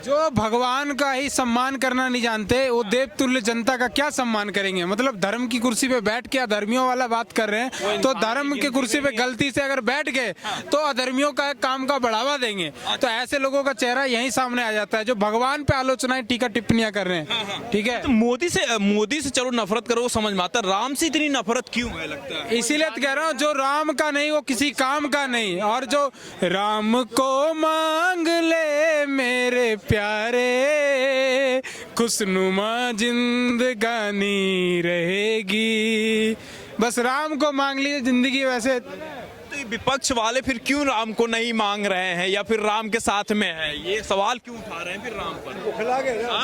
जो भगवान का ही सम्मान करना नहीं जानते वो देवतुल्य जनता का क्या सम्मान करेंगे। मतलब धर्म की कुर्सी पे बैठ के अधर्मियों वाला बात कर रहे हैं, तो धर्म की कुर्सी पे गलती से अगर बैठ गए तो अधर्मियों का काम का बढ़ावा देंगे। तो ऐसे लोगों का चेहरा यहीं सामने आ जाता है जो भगवान पे आलोचनाएं टीका टिप्पणियां कर रहे हैं। ठीक है, तो मोदी से चलो नफरत करो, समझ में आता है, राम से इतनी नफरत क्यों है लगता है? इसीलिए तो कह रहा हूँ जो राम का नहीं वो किसी काम का नहीं। और जो राम को मांग ले मेरे प्यारे खुशनुमा जिंदगानी रहेगी, बस राम को मांग लिए जिंदगी। वैसे तो ये विपक्ष वाले फिर क्यों राम को नहीं मांग रहे हैं या फिर राम के साथ में है, ये सवाल क्यों उठा रहे हैं फिर राम पर?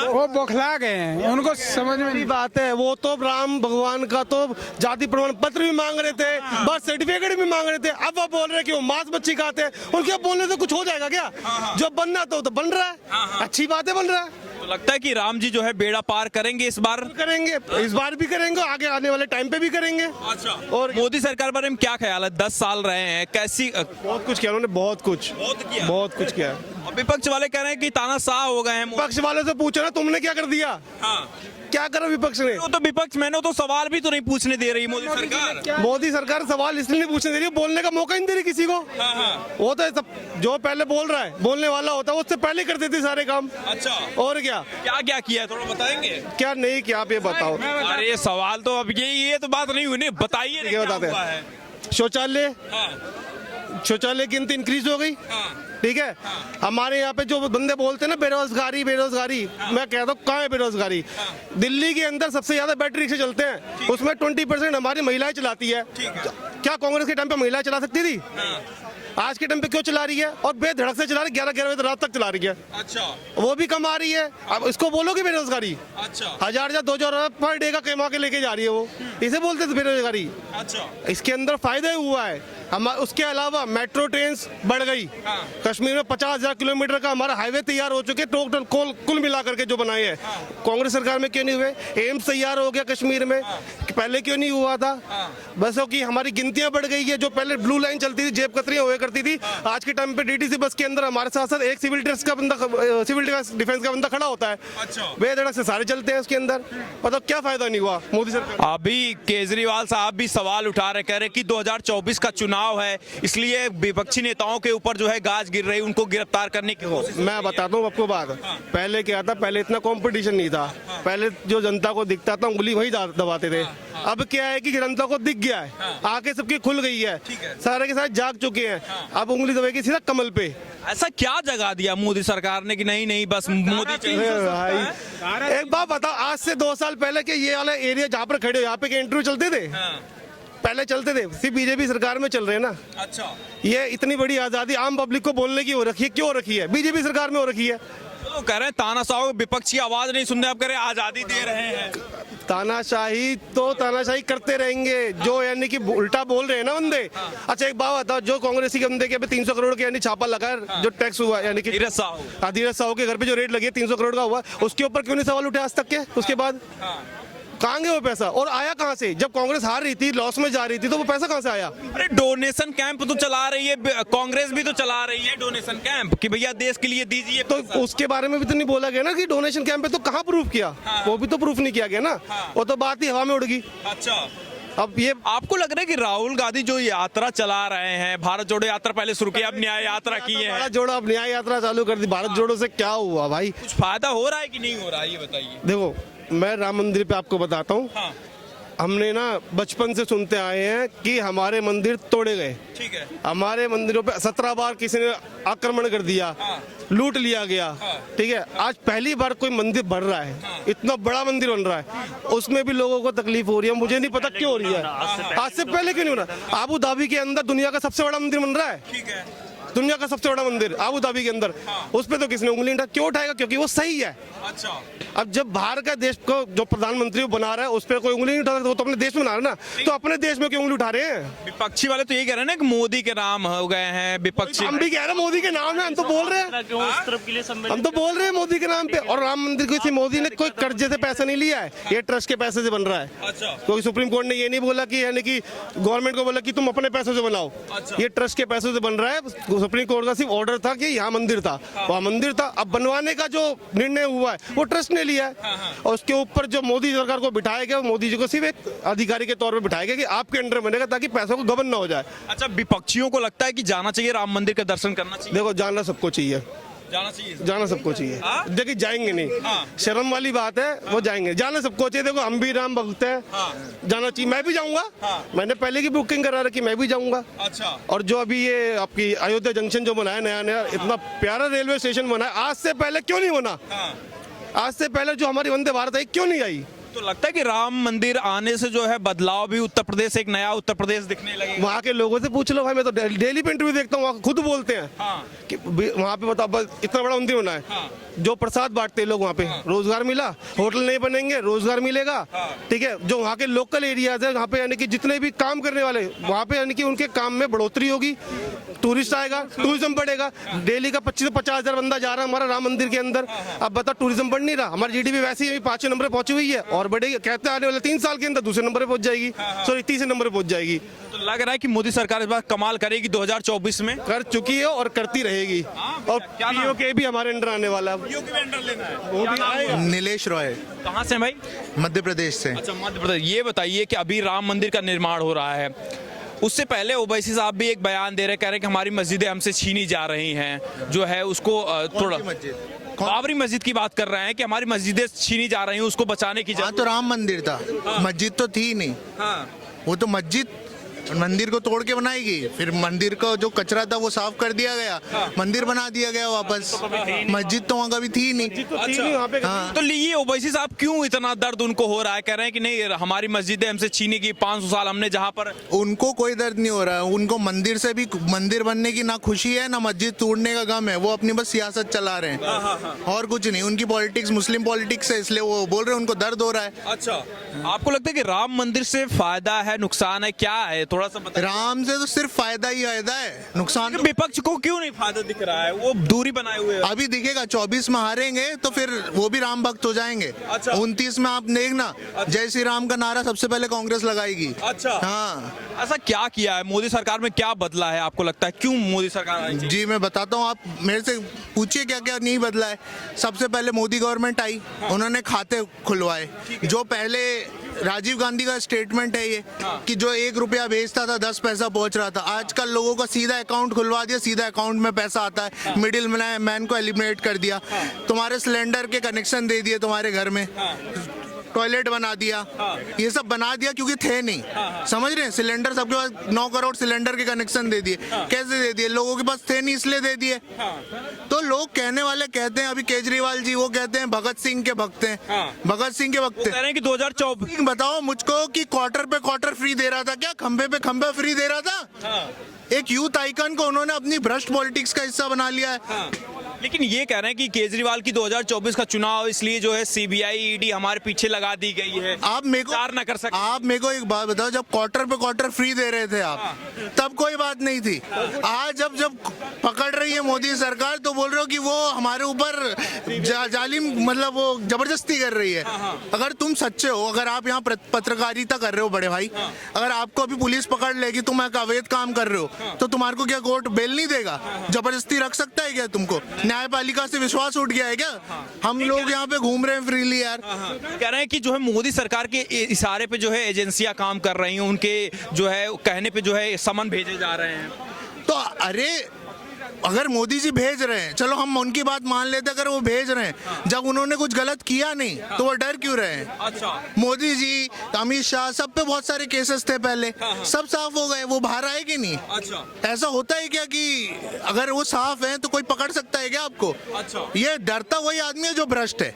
वो बौखला गए हैं, उनको समझ में नहीं। बात है वो तो राम भगवान का तो जाति प्रमाण पत्र भी मांग रहे थे, बर्थ सर्टिफिकेट भी मांग रहे थे। अब वो बोल रहे हैं कि वो मांस मच्छी खाते हैं, उनके बोलने से कुछ हो जाएगा क्या? जो बनना तो बन रहा है, अच्छी बात है, बन रहा है। तो लगता है कि राम जी जो है बेड़ा पार करेंगे इस बार? करेंगे, इस बार भी करेंगे, आगे आने वाले टाइम पे भी करेंगे। अच्छा, और मोदी सरकार बारे में क्या ख्याल है? 10 साल रहे हैं, कैसी? बहुत कुछ किया उन्होंने, बहुत कुछ किया। और विपक्ष वाले कह रहे हैं कि तानाशाह हो गए हैं। विपक्ष वाले से पूछो ना, तुमने क्या कर दिया? क्या करा विपक्ष ने? तो विपक्ष मैंने तो सवाल भी तो नहीं पूछने दे रही मोदी सरकार। मोदी सरकार सवाल इसलिए नहीं पूछने दे रही, बोलने का मौका ही नहीं दे रही किसी को। वो तो सब जो पहले बोल रहा है, बोलने वाला होता है, उससे पहले कर देते सारे काम। अच्छा, और क्या क्या क्या किया है थोड़ा बताएंगे? क्या नहीं किया आप ये बताओ। अरे सवाल तो अब ये तो बात नहीं हुई, नहीं बताइए ना, क्या क्या बताते हुआ हैं? है? शौचालय की गिनती इंक्रीज हो गई। ठीक है, हमारे यहाँ पे जो बंदे बोलते हैं ना बेरोजगारी, मैं कहता हूँ कहाँ है बेरोजगारी? दिल्ली के अंदर सबसे ज्यादा बैटरी रिक्शे चलते हैं, उसमें 20% हमारी महिलाएं चलाती है। क्या कांग्रेस के टाइम पे महिलाएं चला सकती थी? आज के टाइम पे क्यों चला रही है? और बेधड़क से चला रही है, 11 बजे रात तक चला रही है। अच्छा, वो भी कमा रही है। अब इसको बोलोगे बेरोजगारी? अच्छा, 1000 या 2000 पर डे का कमा के लेके जा रही है वो, इसे बोलते थे बेरोजगारी। अच्छा, इसके अंदर फायदा हुआ है हम। उसके अलावा मेट्रो ट्रेन बढ़ गई। कश्मीर में 50,000 किलोमीटर का हमारा हाईवे तैयार हो चुके, टोटल कुल मिला करके जो बनाए हैं। कांग्रेस सरकार में क्यों नहीं हुए? एम्स तैयार हो गया कश्मीर में, पहले क्यों नहीं हुआ था? बसों की हमारी गिनतियां बढ़ गई है। जो पहले ब्लू लाइन चलती थी, जेब कतरियां हुआ करती थी, आज के टाइम पे डीटीसी बस के अंदर हमारे साथ साथ एक सिविल डिफेंस का बंदा खड़ा होता है। बेधड़क से सारे चलते हैं उसके अंदर। मतलब क्या फायदा नहीं हुआ मोदी सरकार? अभी केजरीवाल साहब भी सवाल उठा रहे, कह रहे कि 2024 का चुनाव है, इसलिए विपक्षी नेताओं के ऊपर जो है गाज गिर रही, उनको गिरफ्तार करने की कोशिश। मैं बताता हूँ आपको बात। पहले क्या था, पहले इतना कंपटीशन नहीं था। पहले जो जनता को दिखता था उंगली वही दबाते थे। अब क्या है कि जनता को दिख गया है, आंखें सबकी खुल गई है, सारे के सारे जाग चुके हैं। अब उंगली दबाएगी सीधा कमल पे। ऐसा क्या जगा दिया मोदी सरकार ने कि नहीं बस मोदी चाहिए? भाई एक बात बताओ, आज से 2 साल पहले के ये वाला एरिया जहाँ पर खड़े हो, यहाँ पे इंटरव्यू चलते थे? पहले चलते थे, सिर्फ बीजेपी सरकार में चल रहे हैं ना। अच्छा, ये इतनी बड़ी आजादी आम पब्लिक को बोलने की हो रखी है, क्यों हो रखी है? बीजेपी सरकार में हो रखी है। तो कह रहे हैं तानाशाह विपक्ष की आवाज नहीं सुनते, अब कह रहे हैं आजादी दे रहे हैं। तानाशाही तो तानाशाही करते रहेंगे, जो यानी कि उल्टा बोल रहे हैं ना बंदे। अच्छा एक बात बताओ, जो कांग्रेसी के बंदे के अभी 300 करोड़ के यानी छापा लगा है, जो टैक्स हुआ यानी कि धीरज साहू के घर पे जो रेट लगी है 300 करोड़ का हुआ, उसके ऊपर क्यों नहीं सवाल उठे आज तक के? उसके बाद कहाँ गए वो पैसा? और आया कहाँ से? जब कांग्रेस हार रही थी, लॉस में जा रही थी, तो वो पैसा कहाँ से आया? अरे डोनेशन कैंप तो चला रही है कांग्रेस, भी तो चला रही है डोनेशन कैंप कि भैया देश के लिए दीजिए। तो उसके बारे में भी तो नहीं बोला गया ना कि डोनेशन कैंप पे, तो कहाँ प्रूफ किया? वो भी तो प्रूफ नहीं किया गया ना। वो तो बात ही हवा में उड़ गई। अच्छा, अब ये आपको लग रहा है कि राहुल गांधी जो यात्रा चला रहे हैं, भारत जोड़ो यात्रा पहले शुरू की, अब न्याय यात्रा की है, भारत जोड़ो, अब न्याय यात्रा चालू कर दी। भारत जोड़ो से क्या हुआ भाई? कुछ फायदा हो रहा है कि नहीं हो रहा है, ये बताइए। देखो, मैं राम मंदिर पे आपको बताता हूँ। हमने ना बचपन से सुनते आए हैं कि हमारे मंदिर तोड़े गए। ठीक है, हमारे मंदिरों पे 17 बार किसी ने आक्रमण कर दिया, लूट लिया गया। ठीक है, आज पहली बार कोई मंदिर बन रहा है, इतना बड़ा मंदिर बन रहा है, उसमें भी लोगों को तकलीफ हो रही है। मुझे नहीं पता क्यों हो रही है। आज से पहले क्यों नहीं हो रहा? अबू धाबी के अंदर दुनिया का सबसे बड़ा मंदिर बन रहा है। ठीक है, दुनिया का सबसे बड़ा मंदिर अबू धाबी के अंदर, उस पे तो किसने उंगली नहीं क्यों उठाएगा? क्योंकि वो सही है। अच्छा, अब जब बाहर का देश को जो प्रधानमंत्री बना रहा है उस पर कोई उंगली नहीं उठा रहा, वो तो अपने देश में बना रहा है ना। तो अपने देश में क्यों उंगली उठा रहे हैं? विपक्षी वाले तो ये कह रहे हैं ना कि मोदी के नाम हो गए हैं विपक्षी। हम भी कह रहे हैं मोदी के नाम है, हम तो बोल रहे हैं, हम तो बोल रहे हैं मोदी के नाम पे। और राम मंदिर किसी मोदी ने कोई कर्जे से पैसा नहीं लिया है, ये ट्रस्ट के पैसे से बन रहा है। अच्छा, कोई सुप्रीम कोर्ट ने ये नहीं बोला कि यानी कि गवर्नमेंट को बोला कि तुम अपने पैसों से बनाओ। ये ट्रस्ट के पैसों से बन रहा है, सुप्रीम कोर्ट का सिर्फ ऑर्डर था कि यहाँ मंदिर था, वहाँ मंदिर था। अब बनवाने का जो निर्णय हुआ है वो ट्रस्ट ने लिया है, और उसके ऊपर जो मोदी सरकार को बिठाया गया, मोदी जी को सिर्फ एक अधिकारी के तौर पर बिठाया गया कि आपके अंडर बनेगा, ताकि पैसों को गबन ना हो जाए। अच्छा, विपक्षियों को लगता है कि जाना चाहिए राम मंदिर का दर्शन करना चाहिए? देखो, जाना सबको चाहिए, जाना चाहिए, जाना सबको चाहिए। देखिए, जाएंगे नहीं, शर्म वाली बात है, वो जाएंगे। जाना सबको चाहिए। देखो, हम भी राम भक्त हैं, जाना चाहिए। मैं भी जाऊंगा, मैंने पहले की बुकिंग करा रखी, मैं भी जाऊंगा। अच्छा, और जो अभी ये आपकी अयोध्या जंक्शन जो बनाया नया नया, इतना प्यारा रेलवे स्टेशन बना है, आज से पहले क्यों नहीं बना? आज से पहले जो हमारी वंदे भारत आई क्यों नहीं आई? तो लगता है कि राम मंदिर आने से जो है बदलाव भी, उत्तर प्रदेश एक नया उत्तर प्रदेश दिखने लगेगा। वहाँ के लोगों से पूछ लो भाई, मैं तो डेली पे इंटरव्यू देखता हूँ, वहाँ खुद बोलते हैं कि वहाँ पे बताओ, बस इतना बड़ा मंदिर बना है, जो प्रसाद बांटते हैं लोग वहाँ पे, रोजगार मिला। होटल नहीं बनेंगे, रोजगार मिलेगा, ठीक है। जो वहाँ के लोकल एरियाज है, वहाँ पे यानी कि जितने भी काम करने वाले, वहाँ पे यानी कि उनके काम में बढ़ोतरी होगी, टूरिस्ट आएगा, टूरिज्म बढ़ेगा। डेली का 25 से 50,000 बंदा जा रहा है हमारा राम मंदिर के अंदर। अब बताओ, टूरिज्म बढ़ नहीं रहा, हमारी जीडीपी वैसे ही 5वें नंबर पे पहुंची हुई है, और बढ़ेगी। कहते हैं आने वाले 3 साल के अंदर दूसरे नंबर पे पहुंच जाएगी, सॉरी 30 नंबर पे पहुंच जाएगी। तो लग रहा है कि मोदी सरकार इस बार कमाल करेगी 2024 में। कर चुकी है और करती रहेगी। और पीओके भी हमारे अंडर आने वाला है, वो भी आएगा। नीलेश रॉय, कहाँ से भाई? मध्य प्रदेश से। अच्छा, मध्य प्रदेश। ये बताइए कि अभी राम मंदिर का निर्माण हो रहा है, उससे पहले ओवैसी साहब भी एक बयान दे रहे, कह रहे हैं कि हमारी मस्जिदें हमसे छीनी जा रही हैं, जो है उसको थोड़ा बाबरी मस्जिद की बात कर रहे हैं कि हमारी मस्जिदें छीनी जा रही हैं, उसको बचाने की हाँ, तो राम मंदिर था, मस्जिद तो थी नहीं। वो तो मस्जिद मंदिर को तोड़ के बनाएगी, फिर मंदिर का जो कचरा था वो साफ कर दिया गया, मंदिर बना दिया गया वापस। मस्जिद तो वहाँ कभी थी नहीं। हाँ। तो ये ओवैसी साहब क्यों इतना दर्द उनको हो रहा है? कह रहे हैं कि नहीं, हमारी मस्जिदें हमसे छीनी की, 500 साल हमने जहाँ पर। उनको कोई दर्द नहीं हो रहा है, उनको मंदिर से भी, मंदिर बनने की ना खुशी है ना मस्जिद तोड़ने का गम है। वो अपनी बस सियासत चला रहे हैं और कुछ नहीं। उनकी पॉलिटिक्स मुस्लिम पॉलिटिक्स है, इसलिए वो बोल रहे हैं उनको दर्द हो रहा है। अच्छा, आपको लगता है कि राम मंदिर से फायदा है, नुकसान है, क्या है? थोड़ा सा बताइए। राम से तो सिर्फ फायदा ही फायदा है, नुकसान तो विपक्ष को क्यों नहीं फायदा दिख रहा है? वो दूरी बनाए हुए हैं। अभी दिखेगा। 24 में हारेंगे तो फिर वो भी राम भक्त हो जाएंगे। अच्छा। 29 में आप देखना, जय श्री राम का नारा सबसे पहले कांग्रेस लगाएगी। अच्छा, हाँ। ऐसा क्या किया है मोदी सरकार में, क्या बदला है आपको लगता है? क्यों मोदी सरकार आई? जी मैं बताता हूँ, आप मेरे से पूछिए क्या क्या नहीं बदला है। सबसे पहले मोदी गवर्नमेंट आई, उन्होंने खाते खुलवाए। जो पहले राजीव गांधी का स्टेटमेंट है ये कि जो 1 रुपया भेजता था 10 पैसा पहुंच रहा था, आजकल लोगों का सीधा अकाउंट खुलवा दिया, सीधा अकाउंट में पैसा आता है। मिडिल मैन को एलिमिनेट कर दिया। तुम्हारे सिलेंडर के कनेक्शन दे दिए तुम्हारे घर में, टॉयलेट बना दिया, ये सब बना दिया क्योंकि थे नहीं। समझ रहे हैं? सिलेंडर सबके पास 9 करोड़ सिलेंडर के कनेक्शन दे दिए। कैसे दे दिए? लोगों के पास थे नहीं इसलिए दे दिए। तो लोग कहने वाले कहते हैं, अभी केजरीवाल जी वो कहते हैं भगत सिंह के भक्त हैं, भगत सिंह के भक्त कह रहे हैं कि 2024। बताओ मुझको कि क्वार्टर पे क्वार्टर फ्री दे रहा था क्या? खंबे पे खंबा फ्री दे रहा था? एक यूथ आइकन को उन्होंने अपनी भ्रष्ट पॉलिटिक्स का हिस्सा बना लिया है। लेकिन ये कह रहे हैं कि केजरीवाल की 2024 का चुनाव इसलिए जो है सीबीआई ईडी हमारे पीछे लगा दी गई है, आप मेरे को विचार ना कर सकते। आप मेरे को एक बात बताओ, जब क्वार्टर पे क्वार्टर फ्री दे रहे थे आप, तब कोई बात नहीं थी। आज जब पकड़ रही है मोदी सरकार तो बोल रहे हो कि वो हमारे ऊपर जालिम, मतलब वो जबरदस्ती कर रही है। अगर तुम सच्चे हो, अगर आप यहाँ पत्रकारिता कर रहे हो बड़े भाई, अगर आपको अभी पुलिस पकड़ लेगी तुम एक अवैध काम कर रहे हो, तो तुम्हारे को क्या कोर्ट बेल नहीं देगा? जबरदस्ती रख सकता है क्या तुमको? न्यायपालिका से विश्वास उठ गया है क्या? हम लोग यहाँ पे घूम रहे हैं फ्रीली यार। कह रहे हैं कि जो है मोदी सरकार के इशारे पे जो है एजेंसियां काम कर रही हैं, उनके जो है कहने पे जो है समन भेजे जा रहे हैं। तो अरे अगर मोदी जी भेज रहे हैं, चलो हम उनकी बात मान लेते, अगर वो भेज रहे हैं, जब उन्होंने कुछ गलत किया नहीं तो वो डर क्यों रहे हैं? अच्छा, मोदी जी, अमित शाह, सब पे बहुत सारे केसेस थे पहले, सब साफ हो गए, वो बाहर आए कि नहीं? अच्छा, ऐसा होता है क्या कि अगर वो साफ है तो कोई पकड़ सकता है क्या आपको? अच्छा, ये डरता वही आदमी है जो भ्रष्ट है।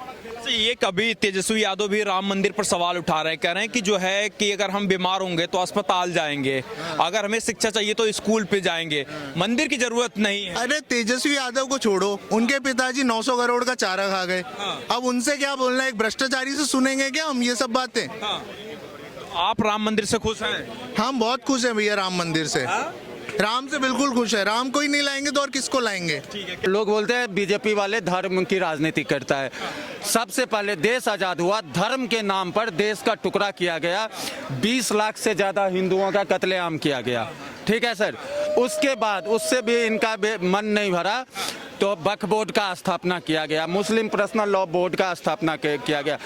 ये कभी तेजस्वी यादव भी राम मंदिर पर सवाल उठा रहे हैं, कह रहे हैं कि जो है कि अगर हम बीमार होंगे तो अस्पताल जाएंगे, अगर हमें शिक्षा चाहिए तो स्कूल पे जाएंगे, मंदिर की जरूरत नहीं है। अरे तेजस्वी यादव को छोड़ो, उनके पिताजी 900 करोड़ का चारा खा गए। अब उनसे क्या बोलना है? एक भ्रष्टाचारी से सुनेंगे क्या हम ये सब बातें? आप राम मंदिर से खुश हैं? हम बहुत खुश हैं भैया राम मंदिर से। राम से बिल्कुल खुश है। राम को ही नहीं लाएंगे तो और किसको लाएंगे? लोग बोलते हैं बीजेपी वाले धर्म की राजनीति करता है। सबसे पहले देश आजाद हुआ, धर्म के नाम पर देश का टुकड़ा किया गया, 20 लाख से ज्यादा हिंदुओं का कत्लेआम किया गया। ठीक है सर। उसके बाद उससे भी इनका मन नहीं भरा तो वक्फ बोर्ड का स्थापना किया गया, मुस्लिम पर्सनल लॉ बोर्ड का स्थापना किया गया।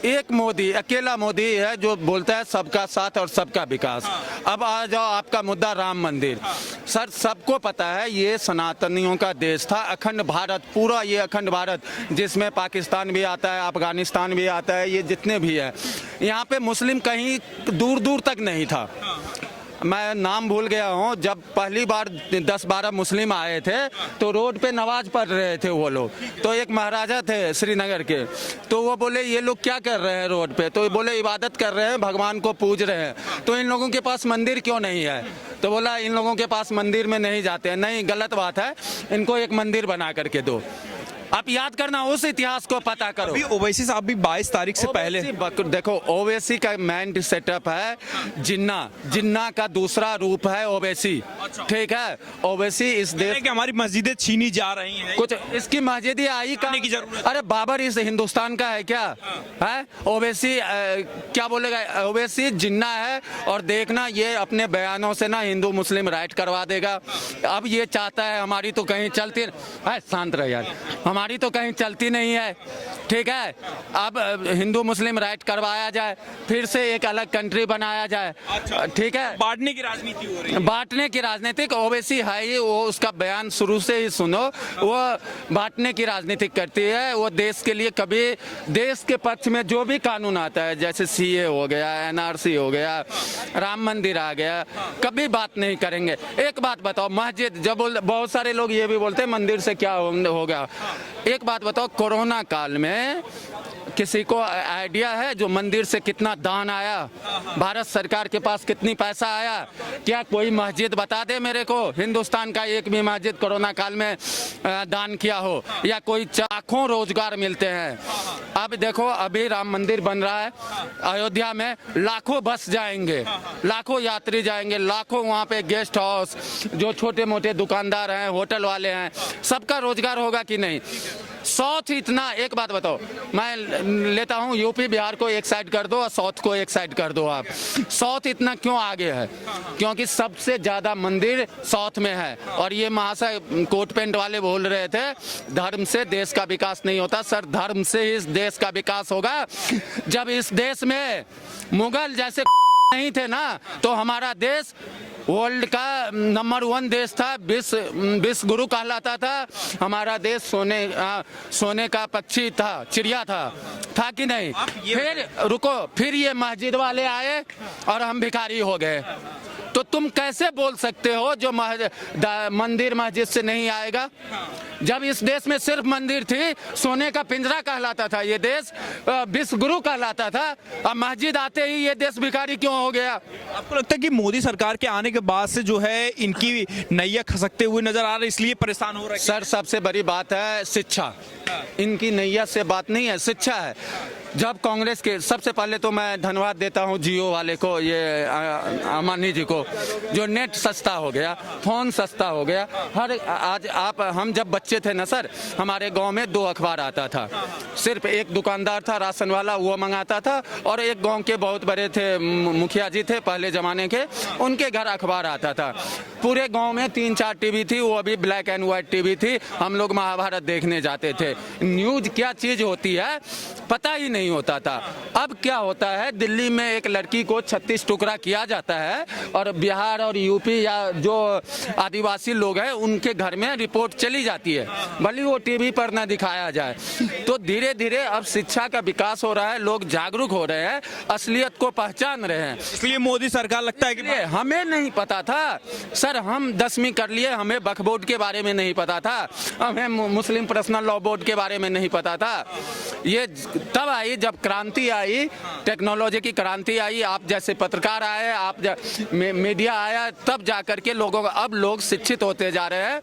एक मोदी, अकेला मोदी है जो बोलता है सबका साथ और सबका विकास। अब आ जाओ आपका मुद्दा राम मंदिर। सर सबको पता है ये सनातनियों का देश था, अखंड भारत, पूरा ये अखंड भारत जिसमें पाकिस्तान भी आता है, अफगानिस्तान भी आता है, ये जितने भी है, यहाँ पे मुस्लिम कहीं दूर दूर तक नहीं था। मैं नाम भूल गया हूँ, जब पहली बार 10-12 मुस्लिम आए थे तो रोड पे नमाज पढ़ रहे थे वो लोग। तो एक महाराजा थे श्रीनगर के, तो वो बोले ये लोग क्या कर रहे हैं रोड पे, तो बोले इबादत कर रहे हैं, भगवान को पूज रहे हैं, तो इन लोगों के पास मंदिर क्यों नहीं है। तो बोला इन लोगों के पास मंदिर में नहीं जाते हैं। नहीं, गलत बात है, इनको एक मंदिर बना करके दो। आप याद करना, उस इतिहास को पता करो। अभी ओवैसी साहब भी 22 तारीख से पहले देखो ओवैसी का मेन सेटअप है जिन्ना, जिन्ना का दूसरा रूप है ओवैसी। ठीक है, ओवैसी इस देश कि हमारी मस्जिदें छीनी जा रही हैं, कुछ इसकी मस्जिद आई करने की जरूरत। अरे बाबर इस हिंदुस्तान का है क्या है? ओवैसी क्या बोलेगा, ओवैसी जिन्ना है। और देखना ये अपने बयानों से ना हिंदू मुस्लिम राइट करवा देगा। अब ये चाहता है हमारी तो कहीं चलती है, शांत रह यार, हमारी तो कहीं चलती नहीं है। ठीक है, अब हिंदू मुस्लिम राइट करवाया जाए, फिर से एक अलग कंट्री बनाया जाए। ठीक है, बांटने की राजनीति हो रही है। बांटने की राजनीतिक ओवैसी है ही, वो उसका बयान शुरू से ही सुनो, वो बांटने की राजनीति करती है। वो देश के लिए कभी, देश के पक्ष में जो भी कानून आता है, जैसे सीए हो गया, एनआरसी हो गया, राम मंदिर आ गया, कभी बात नहीं करेंगे। एक बात बताओ, मस्जिद जब बहुत सारे लोग ये भी बोलते हैं मंदिर से क्या होगा। एक बात बताओ, कोरोना काल में किसी को आइडिया है जो मंदिर से कितना दान आया, भारत सरकार के पास कितनी पैसा आया? क्या कोई मस्जिद बता दे मेरे को हिंदुस्तान का एक भी मस्जिद कोरोना काल में दान किया हो, या कोई लाखों रोजगार मिलते हैं। अब देखो अभी राम मंदिर बन रहा है अयोध्या में, लाखों बस जाएंगे, लाखों यात्री जाएंगे, लाखों वहाँ पे गेस्ट हाउस, जो छोटे मोटे दुकानदार हैं, होटल वाले हैं, सबका रोजगार होगा कि नहीं? साउथ इतना, एक बात बताओ, मैं लेता हूँ यूपी बिहार को एक साइड कर दो और साउथ को एक साइड कर दो। आप साउथ इतना क्यों आगे है? क्योंकि सबसे ज्यादा मंदिर साउथ में है। और ये महाशय कोट पैंट वाले बोल रहे थे धर्म से देश का विकास नहीं होता। सर धर्म से ही इस देश का विकास होगा। जब इस देश में मुगल जैसे नहीं थे ना, तो हमारा देश वर्ल्ड का नंबर 1 देश था, विश्व गुरु कहलाता था। हमारा देश सोने का पक्षी था, चिड़िया था कि नहीं? फिर रुको, फिर ये मस्जिद वाले आए और हम भिखारी हो गए। तो तुम कैसे बोल सकते हो जो मंदिर मस्जिद से नहीं आएगा? जब इस देश में सिर्फ मंदिर थी, सोने का पिंजरा कहलाता था ये देश, विश्व गुरु कहलाता था। अब मस्जिद आते ही ये देश भिखारी क्यों हो गया? आपको लगता है कि मोदी सरकार के आने के बाद से जो है इनकी नैया खसकते हुए नजर आ रहे, इसलिए परेशान हो रहे हैं? सर सबसे बड़ी बात है शिक्षा। इनकी नैया से बात नहीं है, शिक्षा है। जब कांग्रेस के, सबसे पहले तो मैं धन्यवाद देता हूं जियो वाले को, ये अमानी जी को, जो नेट सस्ता हो गया, फोन सस्ता हो गया। आज हम जब बच्चे थे ना सर, हमारे गांव में 2 अखबार आता था। सिर्फ एक दुकानदार था राशन वाला, वो मंगाता था, और एक गांव के बहुत बड़े थे, मुखिया जी थे पहले जमाने के, उनके घर अखबार आता था। पूरे गाँव में 3-4 टीवी थी, वो अभी ब्लैक एंड व्हाइट टीवी थी। हम लोग महाभारत देखने जाते थे। न्यूज क्या चीज होती है पता ही नहीं होता था। अब क्या होता है, दिल्ली में एक लड़की को 36 टुकड़ा किया जाता है, और बिहार और यूपी या जो आदिवासी लोग हैं उनके घर में रिपोर्ट चली जाती है, भले वो टीवी पर ना दिखाया जाए। तो धीरे धीरे अब शिक्षा का विकास हो रहा है, लोग जागरूक हो रहे हैं, असलियत को पहचान रहे हैं। इसलिए मोदी सरकार लगता है कि हमें नहीं पता था सर, हम 10वीं कर लिए, हमें वक्फ बोर्ड के बारे में नहीं पता था, हमें मुस्लिम पर्सनल लॉ बोर्ड के बारे में नहीं पता था। ये तब आई जब क्रांति आई, टेक्नोलॉजी की क्रांति आई, आप जैसे पत्रकार आए, आप मीडिया आया, तब जाकर के लोगों का, अब लोग शिक्षित होते जा रहे हैं।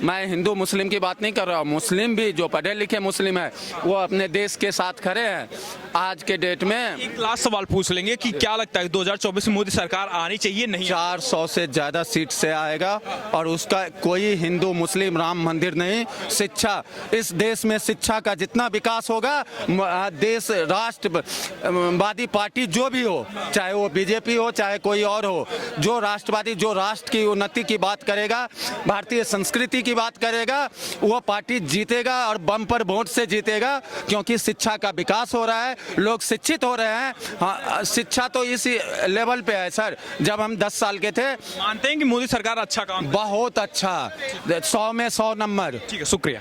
मैं हिंदू मुस्लिम की बात नहीं कर रहा हूँ, मुस्लिम भी जो पढ़े लिखे मुस्लिम है वो अपने देश के साथ खड़े हैं आज के डेट में। एक लास्ट सवाल पूछ लेंगे कि क्या लगता है 2024 में मोदी सरकार आनी चाहिए नहीं? 400 से ज्यादा सीट से आएगा, और उसका कोई हिंदू मुस्लिम राम मंदिर नहीं, शिक्षा। इस देश में शिक्षा का जितना विकास होगा, देश राष्ट्रवादी पार्टी जो भी हो, चाहे वो बीजेपी हो चाहे कोई और हो, जो राष्ट्रवादी, जो राष्ट्र की उन्नति की बात करेगा, भारतीय संस्कृति की बात करेगा, वो पार्टी जीतेगा और बम्पर वोट से जीतेगा। क्योंकि शिक्षा का विकास हो रहा है, लोग शिक्षित हो रहे हैं। हाँ, शिक्षा तो इस लेवल पे है सर, जब हम 10 साल के थे। मानते हैं कि मोदी सरकार अच्छा काम बहुत अच्छा, 100 में 100 नंबर। ठीक है, शुक्रिया।